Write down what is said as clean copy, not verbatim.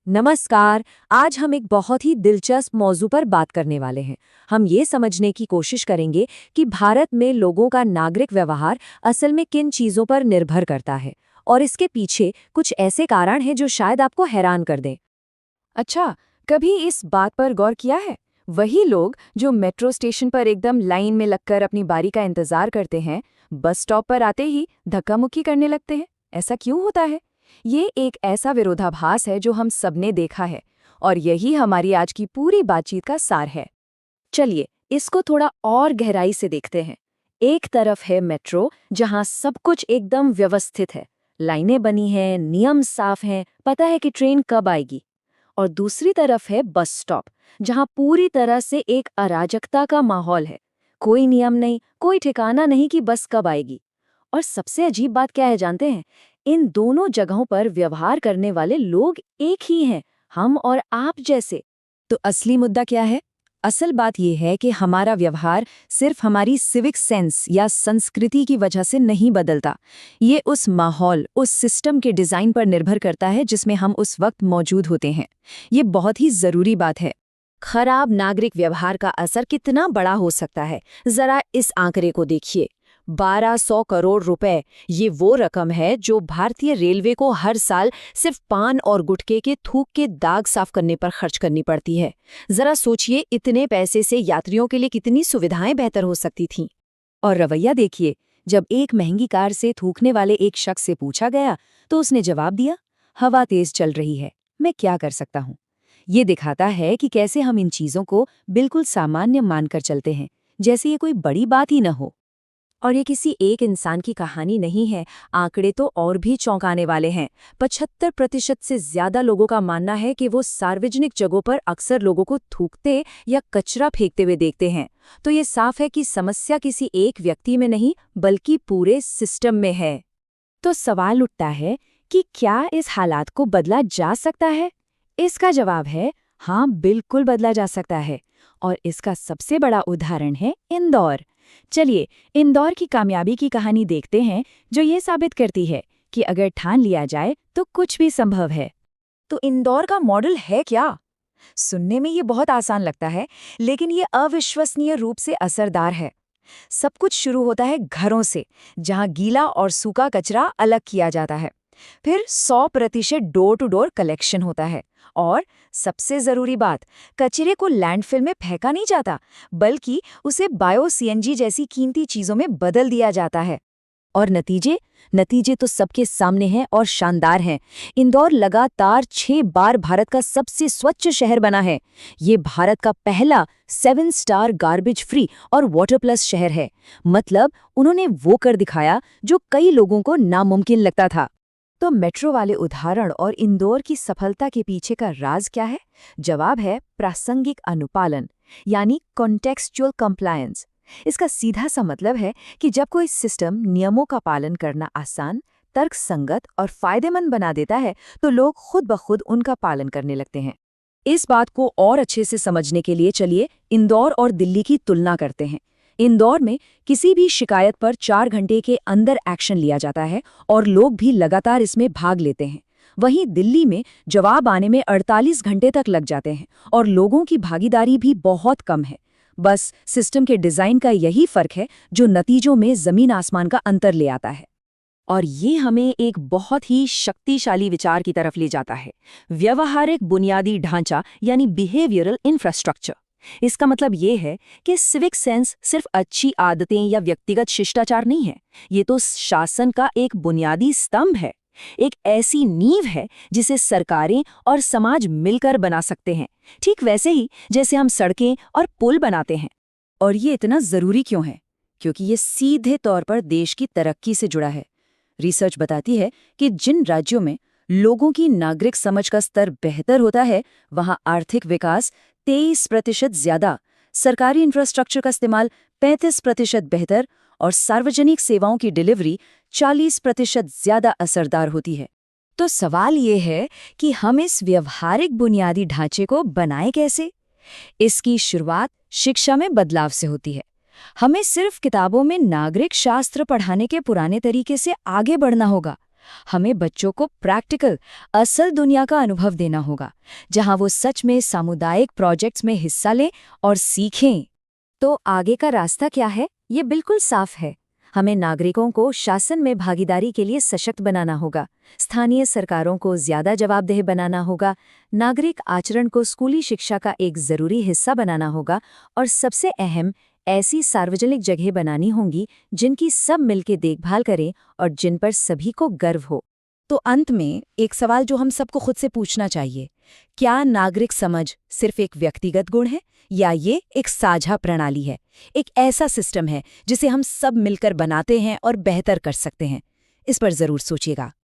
नमस्कार। आज हम एक बहुत ही दिलचस्प मौजू पर बात करने वाले हैं। हम ये समझने की कोशिश करेंगे कि भारत में लोगों का नागरिक व्यवहार असल में किन चीज़ों पर निर्भर करता है और इसके पीछे कुछ ऐसे कारण हैं जो शायद आपको हैरान कर दें। अच्छा, कभी इस बात पर गौर किया है? वही लोग जो मेट्रो स्टेशन पर एकदम लाइन में लगकर अपनी बारी का इंतजार करते हैं, बस स्टॉप पर आते ही धक्का मुक्की करने लगते हैं। ऐसा क्यों होता है? ये एक ऐसा विरोधाभास है जो हम सबने देखा है, और यही हमारी आज की पूरी बातचीत का सार है। चलिए, इसको थोड़ा और गहराई से देखते हैं। एक तरफ है मेट्रो, जहां सब कुछ एकदम व्यवस्थित है, लाइनें बनी हैं, नियम साफ हैं, पता है कि ट्रेन कब आएगी। और दूसरी तरफ है बस स्टॉप, जहां पूरी तरह से एक अराजकता का माहौल है। कोई नियम नहीं, कोई ठिकाना नहीं कि बस कब आएगी। और सबसे अजीब बात क्या है जानते हैं? इन दोनों जगहों पर व्यवहार करने वाले लोग एक ही हैं, हम और आप जैसे। तो असली मुद्दा क्या है? असल बात यह है कि हमारा व्यवहार सिर्फ हमारी सिविक सेंस या संस्कृति की वजह से नहीं बदलता। ये उस माहौल, उस सिस्टम के डिज़ाइन पर निर्भर करता है जिसमें हम उस वक्त मौजूद होते हैं। ये बहुत ही ज़रूरी बात है। खराब नागरिक व्यवहार का असर कितना बड़ा हो सकता है, जरा इस आंकड़े को देखिए। 1200 करोड़ रुपए, ये वो रकम है जो भारतीय रेलवे को हर साल सिर्फ पान और गुटखे के थूक के दाग साफ करने पर खर्च करनी पड़ती है। जरा सोचिए, इतने पैसे से यात्रियों के लिए कितनी सुविधाएं बेहतर हो सकती थीं। और रवैया देखिए, जब एक महंगी कार से थूकने वाले एक शख्स से पूछा गया तो उसने जवाब दिया, हवा तेज चल रही है, मैं क्या कर सकता हूँ। ये दिखाता है कि कैसे हम इन चीजों को बिल्कुल सामान्य मानकर चलते हैं, जैसे ये कोई बड़ी बात ही न हो। और ये किसी एक इंसान की कहानी नहीं है, आंकड़े तो और भी चौंकाने वाले हैं। 75% से ज्यादा लोगों का मानना है कि वो सार्वजनिक जगहों पर अक्सर लोगों को थूकते या कचरा फेंकते हुए देखते हैं। तो ये साफ है कि समस्या किसी एक व्यक्ति में नहीं, बल्कि पूरे सिस्टम में है। तो सवाल उठता है कि क्या इस हालात को बदला जा सकता है? इसका जवाब है हाँ, बिल्कुल बदला जा सकता है। और इसका सबसे बड़ा उदाहरण है इंदौर। चलिए, इंदौर की कामयाबी की कहानी देखते हैं, जो ये साबित करती है कि अगर ठान लिया जाए तो कुछ भी संभव है। तो इंदौर का मॉडल है क्या? सुनने में ये बहुत आसान लगता है, लेकिन ये अविश्वसनीय रूप से असरदार है। सब कुछ शुरू होता है घरों से, जहां गीला और सूखा कचरा अलग किया जाता है। फिर 100% डोर टू डोर कलेक्शन होता है। और सबसे जरूरी बात, कचरे को लैंडफिल में फेंका नहीं जाता, बल्कि उसे बायो सीएनजी जैसी कीमती चीजों में बदल दिया जाता है। और नतीजे नतीजे तो सबके सामने हैं और शानदार हैं। इंदौर लगातार 6 बार भारत का सबसे स्वच्छ शहर बना है। ये भारत का पहला 7 स्टार गार्बेज फ्री और वाटर प्लस शहर है। मतलब उन्होंने वो कर दिखाया जो कई लोगों को नामुमकिन लगता था। तो मेट्रो वाले उदाहरण और इंदौर की सफलता के पीछे का राज क्या है? जवाब है प्रासंगिक अनुपालन, यानी कॉन्टेक्सचुअल कंप्लायंस। इसका सीधा सा मतलब है कि जब कोई सिस्टम नियमों का पालन करना आसान, तर्कसंगत और फायदेमंद बना देता है, तो लोग खुद ब खुद उनका पालन करने लगते हैं। इस बात को और अच्छे से समझने के लिए चलिए इंदौर और दिल्ली की तुलना करते हैं। इंदौर में किसी भी शिकायत पर 4 घंटे के अंदर एक्शन लिया जाता है और लोग भी लगातार इसमें भाग लेते हैं। वहीं दिल्ली में जवाब आने में 48 घंटे तक लग जाते हैं और लोगों की भागीदारी भी बहुत कम है। बस सिस्टम के डिजाइन का यही फर्क है जो नतीजों में जमीन आसमान का अंतर ले आता है। और ये हमें एक बहुत ही शक्तिशाली विचार की तरफ ले जाता है, व्यवहारिक बुनियादी ढांचा, यानी बिहेवियरल इंफ्रास्ट्रक्चर। इसका मतलब ये है कि सिविक सेंस सिर्फ अच्छी आदतें या व्यक्तिगत शिष्टाचार नहीं है, ये तो शासन का एक बुनियादी स्तंभ है, एक ऐसी नींव है जिसे सरकारें और समाज मिलकर बना सकते हैं, ठीक वैसे ही जैसे हम सड़कें और पुल बनाते हैं। और ये इतना जरूरी क्यों है? क्योंकि ये सीधे तौर पर देश की तरक्की से जुड़ा है। रिसर्च बताती है कि जिन राज्यों में लोगों की नागरिक समझ का स्तर बेहतर होता है, वहां आर्थिक विकास 23% ज्यादा, सरकारी इंफ्रास्ट्रक्चर का इस्तेमाल 35% बेहतर और सार्वजनिक सेवाओं की डिलीवरी 40% ज्यादा असरदार होती है। तो सवाल ये है कि हम इस व्यवहारिक बुनियादी ढांचे को बनाएं कैसे? इसकी शुरुआत शिक्षा में बदलाव से होती है। हमें सिर्फ किताबों में नागरिक शास्त्र पढ़ाने के पुराने तरीके से आगे बढ़ना होगा। हमें बच्चों को प्रैक्टिकल, असल दुनिया का अनुभव देना होगा, जहां वो सच में सामुदायिक प्रोजेक्ट्स में हिस्सा लें और सीखें। तो आगे का रास्ता क्या है? ये बिल्कुल साफ है। हमें नागरिकों को शासन में भागीदारी के लिए सशक्त बनाना होगा, स्थानीय सरकारों को ज्यादा जवाबदेह बनाना होगा, नागरिक आचरण को स्कूली शिक्षा का एक जरूरी हिस्सा बनाना होगा और सबसे अहम, ऐसी सार्वजनिक जगह बनानी होंगी जिनकी सब मिलकर देखभाल करें और जिन पर सभी को गर्व हो। तो अंत में एक सवाल जो हम सबको खुद से पूछना चाहिए, क्या नागरिक समझ सिर्फ एक व्यक्तिगत गुण है या ये एक साझा प्रणाली है, एक ऐसा सिस्टम है जिसे हम सब मिलकर बनाते हैं और बेहतर कर सकते हैं? इस पर जरूर सोचिएगा।